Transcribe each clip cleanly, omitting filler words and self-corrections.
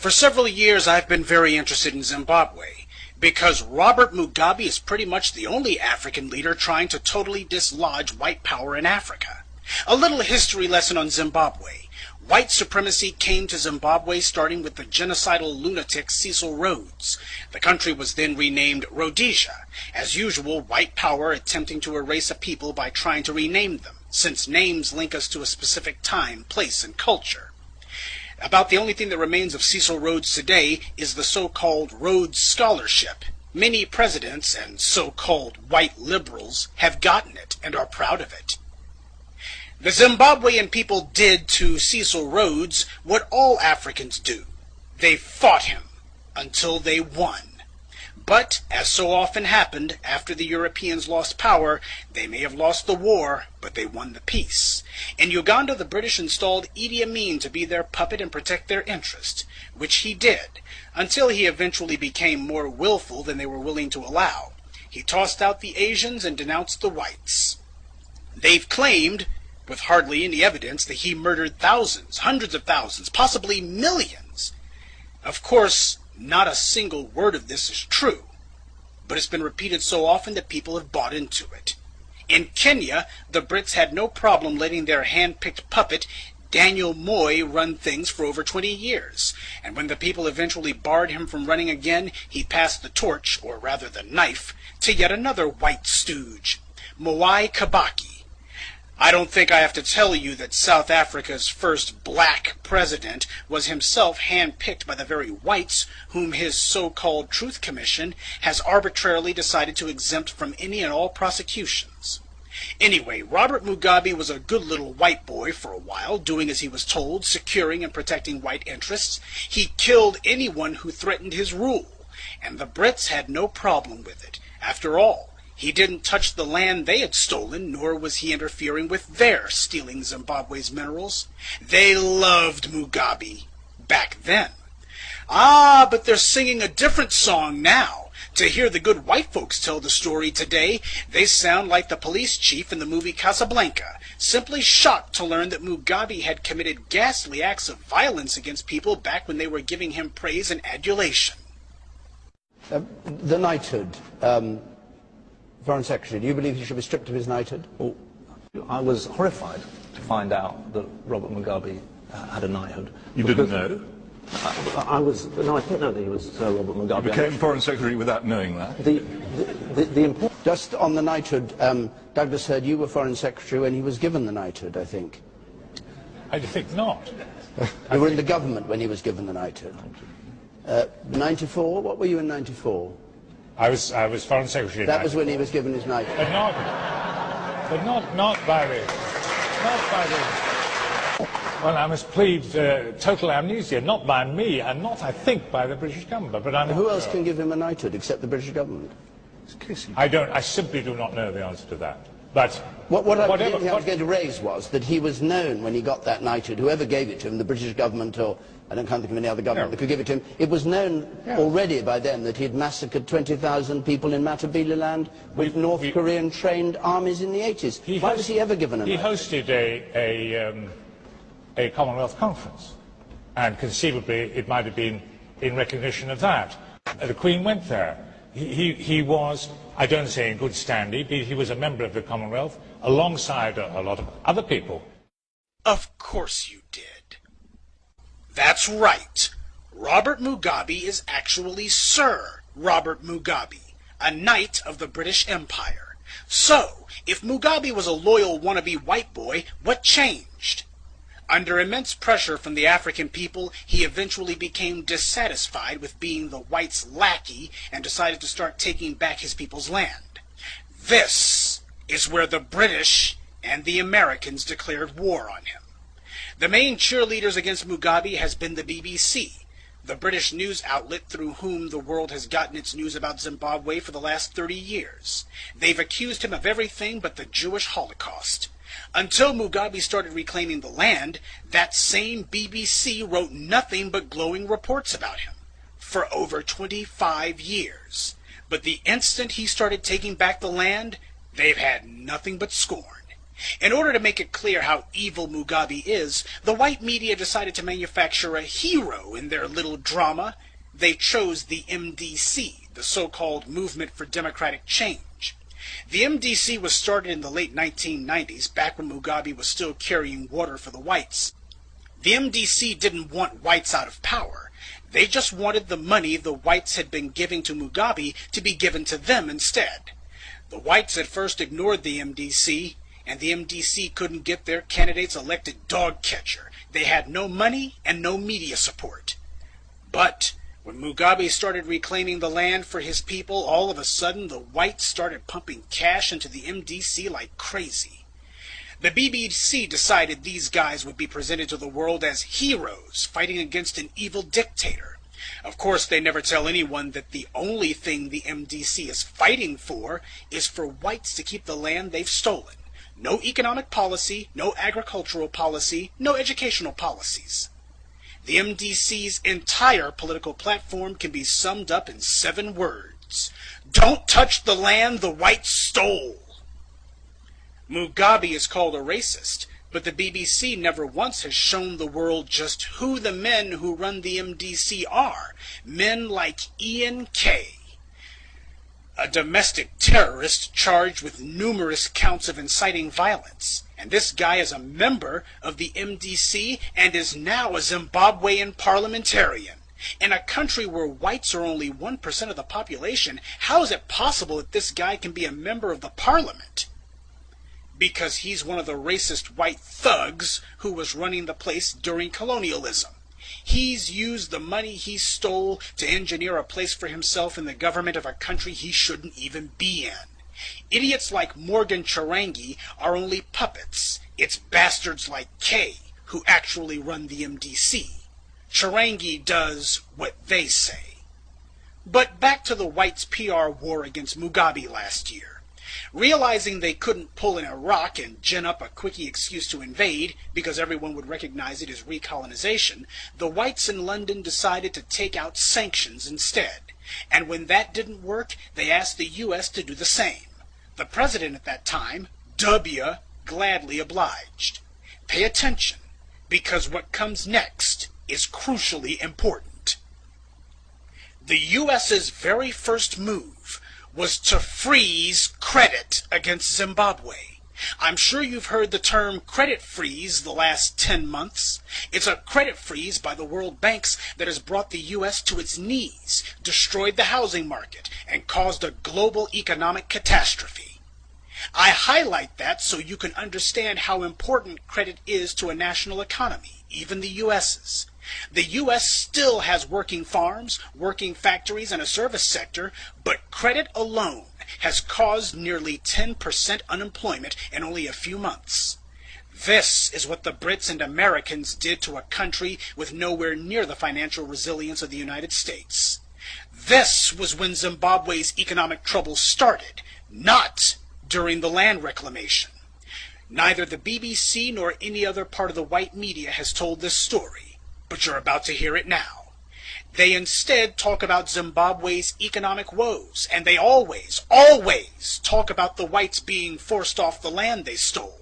For several years I've been very interested in Zimbabwe, because Robert Mugabe is pretty much the only African leader trying to totally dislodge white power in Africa. A little history lesson on Zimbabwe. White supremacy came to Zimbabwe starting with the genocidal lunatic Cecil Rhodes. The country was then renamed Rhodesia. As usual, white power attempting to erase a people by trying to rename them, since names link us to a specific time, place, and culture. About the only thing that remains of Cecil Rhodes today is the so-called Rhodes Scholarship. Many presidents and so-called white liberals have gotten it and are proud of it. The Zimbabwean people did to Cecil Rhodes what all Africans do. They fought him until they won. But, as so often happened, after the Europeans lost power, they may have lost the war, but they won the peace. In Uganda, the British installed Idi Amin to be their puppet and protect their interest, which he did, until he eventually became more willful than they were willing to allow. He tossed out the Asians and denounced the whites. They've claimed, with hardly any evidence, that he murdered thousands, hundreds of thousands, possibly millions. Of course, not a single word of this is true, but it's been repeated so often that people have bought into it. In Kenya, the Brits had no problem letting their hand-picked puppet, Daniel Moi, run things for over 20 years, and when the people eventually barred him from running again, he passed the torch, or rather the knife, to yet another white stooge, Mwai Kibaki. I don't think I have to tell you that South Africa's first black president was himself hand-picked by the very whites whom his so-called Truth Commission has arbitrarily decided to exempt from any and all prosecutions. Anyway, Robert Mugabe was a good little white boy for a while, doing as he was told, securing and protecting white interests. He killed anyone who threatened his rule, and the Brits had no problem with it. After all, he didn't touch the land they had stolen, nor was he interfering with their stealing Zimbabwe's minerals. They loved Mugabe back then. Ah, but they're singing a different song now. To hear the good white folks tell the story today, they sound like the police chief in the movie Casablanca, simply shocked to learn that Mugabe had committed ghastly acts of violence against people back when they were giving him praise and adulation. The knighthood. Foreign Secretary, do you believe he should be stripped of his knighthood? Well, I was horrified to find out that Robert Mugabe had a knighthood. You didn't know? No, I didn't know that he was Sir Robert Mugabe. You became Foreign Secretary without knowing that? Just on the knighthood, Douglas heard you were Foreign Secretary when he was given the knighthood, I think. I think not. You were in the government when he was given the knighthood. 94? What were you in 94? I was Foreign Secretary. That was when he was given his knighthood. But not by the. Well, I must plead total amnesia, not by me, and not, I think, by the British government. But who else can give him a knighthood except the British government? I simply do not know the answer to that. But what I was going to raise was that he was known when he got that knighthood, whoever gave it to him, the British government or I can't think of any other government that could give it to him. It was known already by then that he had massacred 20,000 people in Matabeleland with North Korean trained armies in the 80s. Why was he ever given a knighthood? He hosted a Commonwealth conference, and conceivably it might have been in recognition of that. The Queen went there. He was, I don't say in good standing, but he was a member of the Commonwealth alongside a lot of other people. Of course you did. That's right. Robert Mugabe is actually Sir Robert Mugabe, a knight of the British Empire. So, if Mugabe was a loyal wannabe white boy, what changed? Under immense pressure from the African people, he eventually became dissatisfied with being the whites' lackey and decided to start taking back his people's land. This is where the British and the Americans declared war on him. The main cheerleaders against Mugabe has been the BBC, the British news outlet through whom the world has gotten its news about Zimbabwe for the last 30 years. They've accused him of everything but the Jewish Holocaust. Until Mugabe started reclaiming the land, that same BBC wrote nothing but glowing reports about him for over 25 years. But the instant he started taking back the land, they've had nothing but scorn. In order to make it clear how evil Mugabe is, the white media decided to manufacture a hero in their little drama. They chose the MDC, the so-called Movement for Democratic Change. The MDC was started in the late 1990s, back when Mugabe was still carrying water for the whites. The MDC didn't want whites out of power. They just wanted the money the whites had been giving to Mugabe to be given to them instead. The whites at first ignored the MDC, and the MDC couldn't get their candidates elected dog catcher. They had no money and no media support. But when Mugabe started reclaiming the land for his people, all of a sudden the whites started pumping cash into the MDC like crazy. The BBC decided these guys would be presented to the world as heroes fighting against an evil dictator. Of course, they never tell anyone that the only thing the MDC is fighting for is for whites to keep the land they've stolen. No economic policy, no agricultural policy, no educational policies. The MDC's entire political platform can be summed up in 7 words. Don't touch the land the whites stole. Mugabe is called a racist, but the BBC never once has shown the world just who the men who run the MDC are. Men like Ian Kay, a domestic terrorist charged with numerous counts of inciting violence. And this guy is a member of the MDC and is now a Zimbabwean parliamentarian. In a country where whites are only 1% of the population, how is it possible that this guy can be a member of the parliament? Because he's one of the racist white thugs who was running the place during colonialism. He's used the money he stole to engineer a place for himself in the government of a country he shouldn't even be in. Idiots like Morgan Chirangi are only puppets. It's bastards like Kay who actually run the MDC. Chirangi does what they say. But back to the whites' PR war against Mugabe last year. Realizing they couldn't pull in Iraq and gin up a quickie excuse to invade, because everyone would recognize it as recolonization, the whites in London decided to take out sanctions instead. And when that didn't work, they asked the U.S. to do the same. The president at that time, W., gladly obliged. Pay attention, because what comes next is crucially important. The U.S.'s very first move was to freeze credit against Zimbabwe. I'm sure you've heard the term credit freeze the last 10 months. It's a credit freeze by the World Banks that has brought the U.S. to its knees, destroyed the housing market, and caused a global economic catastrophe. I highlight that so you can understand how important credit is to a national economy, even the U.S.'s. The U.S. still has working farms, working factories, and a service sector, but credit alone has caused nearly 10% unemployment in only a few months. This is what the Brits and Americans did to a country with nowhere near the financial resilience of the United States. This was when Zimbabwe's economic troubles started, not during the land reclamation. Neither the BBC nor any other part of the white media has told this story. But you're about to hear it now. They instead talk about Zimbabwe's economic woes, and they always talk about the whites being forced off the land they stole.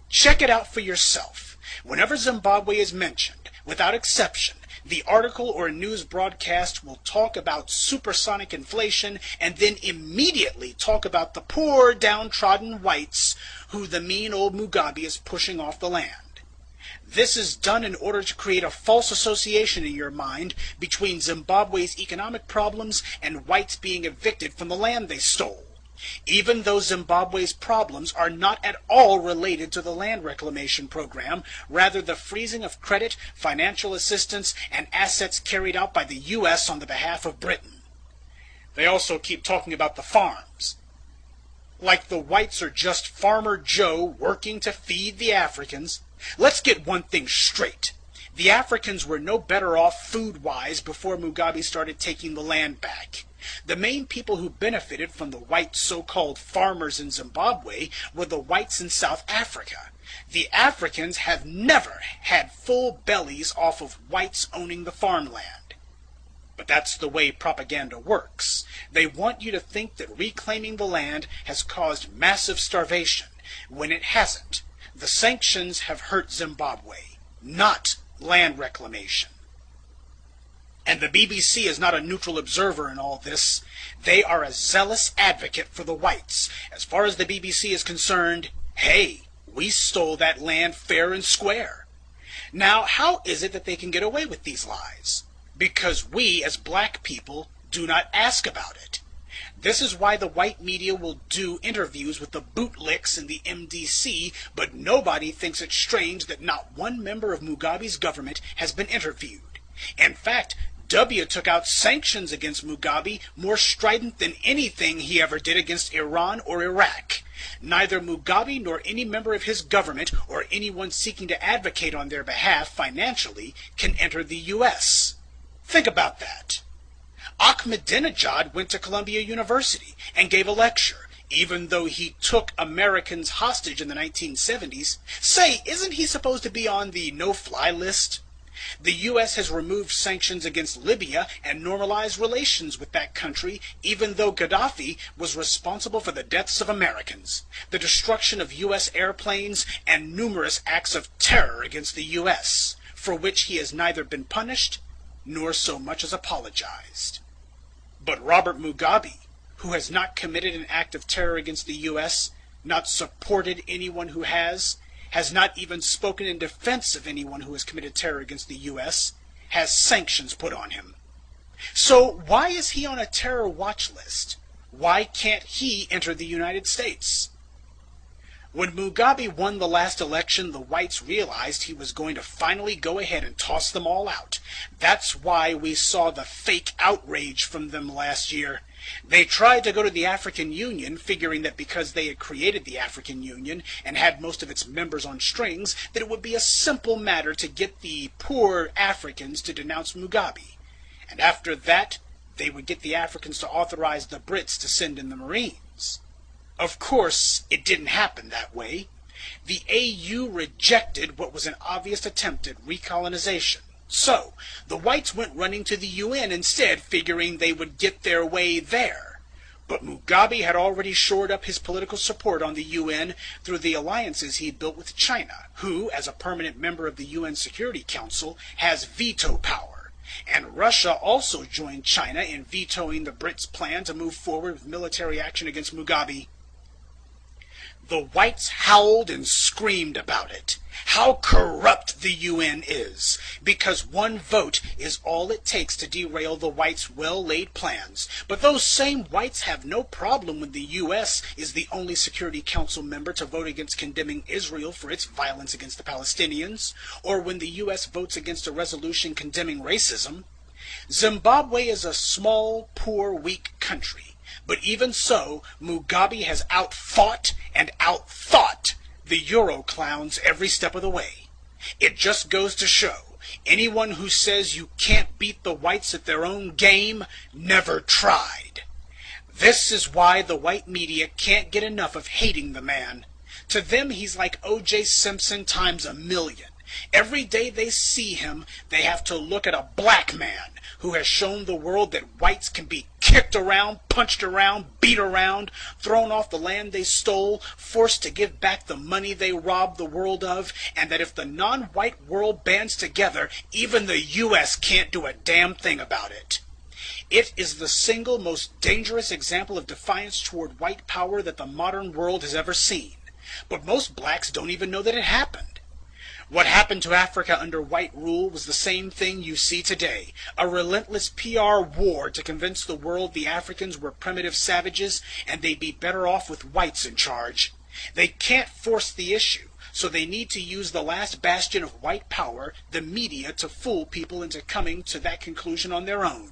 Check it out for yourself. Whenever Zimbabwe is mentioned, without exception, the article or news broadcast will talk about supersonic inflation and then immediately talk about the poor, downtrodden whites who the mean old Mugabe is pushing off the land. This is done in order to create a false association in your mind between Zimbabwe's economic problems and whites being evicted from the land they stole. Even though Zimbabwe's problems are not at all related to the land reclamation program, rather the freezing of credit, financial assistance, and assets carried out by the U.S. on the behalf of Britain. They also keep talking about the farms. Like the whites are just Farmer Joe working to feed the Africans. Let's get one thing straight. The Africans were no better off food-wise before Mugabe started taking the land back. The main people who benefited from the white so-called farmers in Zimbabwe were the whites in South Africa. The Africans have never had full bellies off of whites owning the farmland. But that's the way propaganda works. They want you to think that reclaiming the land has caused massive starvation, when it hasn't. The sanctions have hurt Zimbabwe, not land reclamation. And the BBC is not a neutral observer in all this. They are a zealous advocate for the whites. As far as the BBC is concerned, hey, we stole that land fair and square. Now, how is it that they can get away with these lies? Because we, as black people, do not ask about it. This is why the white media will do interviews with the bootlicks in the MDC, but nobody thinks it strange that not one member of Mugabe's government has been interviewed. In fact, W took out sanctions against Mugabe more strident than anything he ever did against Iran or Iraq. Neither Mugabe nor any member of his government or anyone seeking to advocate on their behalf financially can enter the U.S. Think about that. Ahmadinejad went to Columbia University and gave a lecture, even though he took Americans hostage in the 1970s. Say, isn't he supposed to be on the no-fly list? The U.S. has removed sanctions against Libya and normalized relations with that country, even though Gaddafi was responsible for the deaths of Americans, the destruction of U.S. airplanes, and numerous acts of terror against the U.S., for which he has neither been punished nor so much as apologized. But Robert Mugabe, who has not committed an act of terror against the U.S., not supported anyone who has not even spoken in defense of anyone who has committed terror against the U.S., has sanctions put on him. So why is he on a terror watch list? Why can't he enter the United States? When Mugabe won the last election, the whites realized he was going to finally go ahead and toss them all out. That's why we saw the fake outrage from them last year. They tried to go to the African Union, figuring that because they had created the African Union and had most of its members on strings, that it would be a simple matter to get the poor Africans to denounce Mugabe. And after that, they would get the Africans to authorize the Brits to send in the Marines. Of course, it didn't happen that way. The AU rejected what was an obvious attempt at recolonization. So, the whites went running to the UN instead, figuring they would get their way there. But Mugabe had already shored up his political support on the UN through the alliances he built with China, who, as a permanent member of the UN Security Council, has veto power. And Russia also joined China in vetoing the Brits' plan to move forward with military action against Mugabe. The whites howled and screamed about it. How corrupt the UN is, because one vote is all it takes to derail the whites' well-laid plans. But those same whites have no problem when the U.S. is the only Security Council member to vote against condemning Israel for its violence against the Palestinians, or when the U.S. votes against a resolution condemning racism. Zimbabwe is a small, poor, weak country. But even so, Mugabe has outfought and outthought the Euro clowns every step of the way. It just goes to show, anyone who says you can't beat the whites at their own game never tried. This is why the white media can't get enough of hating the man. To them, he's like O.J. Simpson times 1,000,000. Every day they see him, they have to look at a black man who has shown the world that whites can be kicked around, punched around, beat around, thrown off the land they stole, forced to give back the money they robbed the world of, and that if the non-white world bands together, even the U.S. can't do a damn thing about it. It is the single most dangerous example of defiance toward white power that the modern world has ever seen. But most blacks don't even know that it happened. What happened to Africa under white rule was the same thing you see today, a relentless PR war to convince the world the Africans were primitive savages and they'd be better off with whites in charge. They can't force the issue, so they need to use the last bastion of white power, the media, to fool people into coming to that conclusion on their own.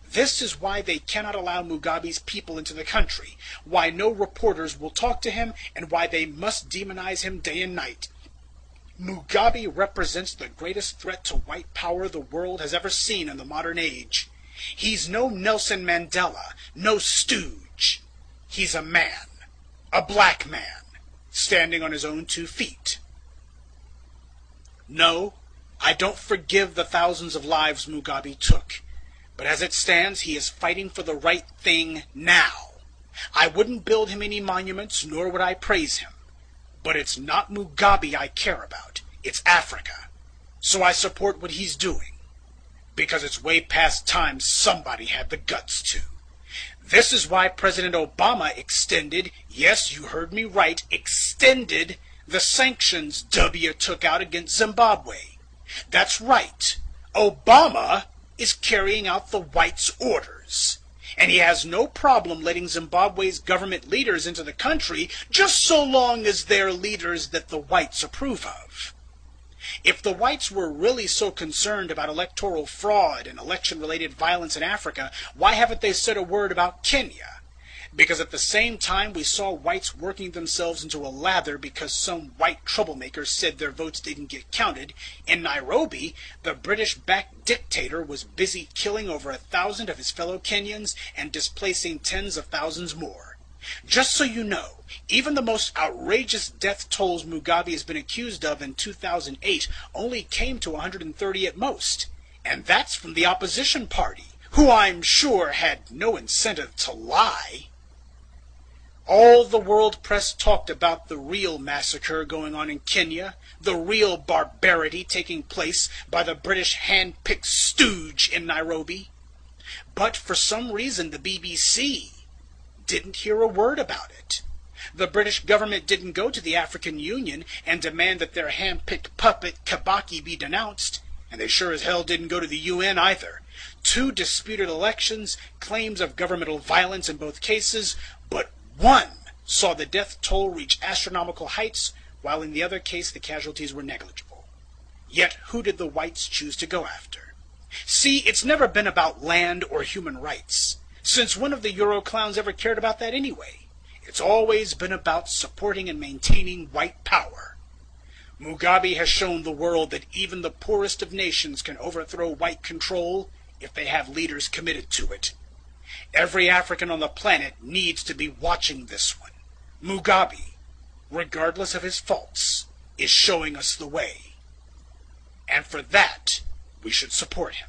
This is why they cannot allow Mugabe's people into the country, why no reporters will talk to him, and why they must demonize him day and night. Mugabe represents the greatest threat to white power the world has ever seen in the modern age. He's no Nelson Mandela, no stooge. He's a man, a black man, standing on his own 2 feet. No, I don't forgive the thousands of lives Mugabe took, but as it stands, he is fighting for the right thing now. I wouldn't build him any monuments, nor would I praise him. But it's not Mugabe I care about. It's Africa. So I support what he's doing. Because it's way past time somebody had the guts to. This is why President Obama extended, yes, you heard me right, extended the sanctions W took out against Zimbabwe. That's right. Obama is carrying out the whites' orders. And he has no problem letting Zimbabwe's government leaders into the country just so long as they're leaders that the whites approve of. If the whites were really so concerned about electoral fraud and election-related violence in Africa, why haven't they said a word about Kenya? Because at the same time we saw whites working themselves into a lather because some white troublemakers said their votes didn't get counted, in Nairobi, the British-backed dictator was busy killing over 1,000 of his fellow Kenyans and displacing tens of thousands more. Just so you know, even the most outrageous death tolls Mugabe has been accused of in 2008 only came to 130 at most. And that's from the opposition party, who I'm sure had no incentive to lie. All the world press talked about the real massacre going on in Kenya, the real barbarity taking place by the British hand-picked stooge in Nairobi. But for some reason the BBC didn't hear a word about it. The British government didn't go to the African Union and demand that their hand-picked puppet Kibaki be denounced, and they sure as hell didn't go to the UN either. 2 disputed elections, claims of governmental violence in both cases, but one saw the death toll reach astronomical heights, while in the other case the casualties were negligible. Yet who did the whites choose to go after? See, it's never been about land or human rights. Since when have the Euro clowns ever cared about that anyway? It's always been about supporting and maintaining white power. Mugabe has shown the world that even the poorest of nations can overthrow white control if they have leaders committed to it. Every African on the planet needs to be watching this one. Mugabe, regardless of his faults, is showing us the way. And for that, we should support him.